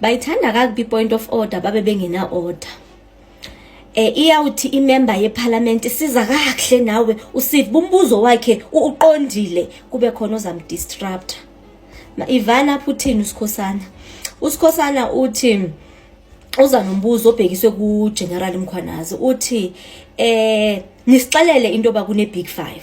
bayithanda kakubi point of order babe bengena order. Iyawuthi imember yeparlament siza kahle nawe usive umbuzo wakhe uqondile kube khona ozamdistruct. Ivana Putin uSkhosana uthi uza nombuzo obhekiswe ku General Mkhwanazi uthi nisixelele into bakune Big 5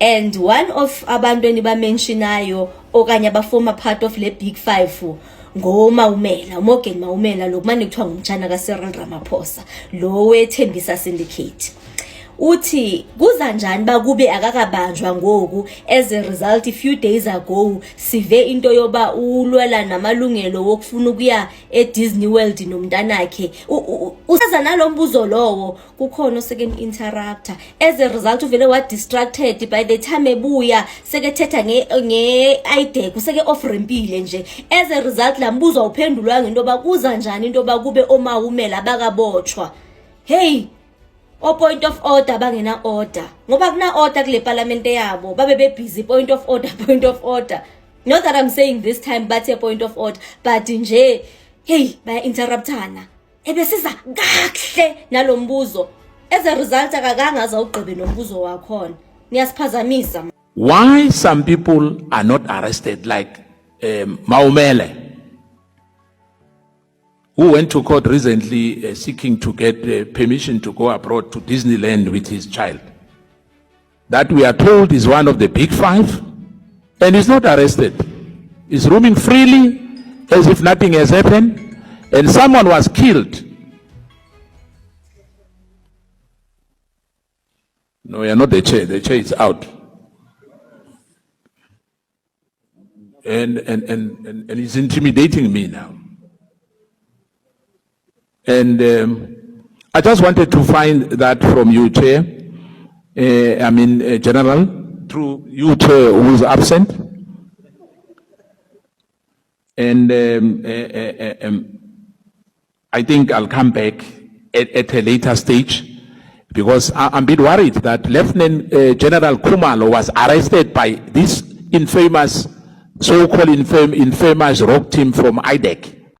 and one of abantu enibamentionayo okanye abaformer part of le Big 5 ngoMaumela Morgan Maumela lokumane kuthiwa ngumtshana kaCyril Ramaphosa lo wethembisa syndicate. Uthi kuza njani bakube akakabanjwa ngoku as a result a few days ago sive into yoba ulwela namalungelo wokufuna ukuya eDisney World nomntanakhe usaza nalombuzo lowo kukhona second interrupter as a result uvele wa distracted by the time ebuya sekethetha nge idea kuseke off rempile nje as a result lambuzo uphendulwa ngento bakuza njani into bakube oMaumela abakabotshwa. Hey, o point of order bangena order ngoba kuna order kule parliament yabo babe be busy point of order. Not that I'm saying this time but a point of order but nje hey baya interruptana ebesiza kahle nalombuzo as a result akakanga azawugqibe nombuzo wakhona niyasiphazamisa. Why some people are not arrested like Maumela, who went to court recently seeking to get permission to go abroad to Disneyland with his child, that we are told is one of the Big 5, and is not arrested. Is roaming freely as if nothing has happened, and someone was killed. No, you're not the chair is out. And he's intimidating me now. And I just wanted to find that from you, Chair, General, through you, Chair, who's absent. And I think I'll come back at a later stage because I'm a bit worried that Lieutenant General Khumalo was arrested by this infamous, so-called infamous rogue team from IDEC.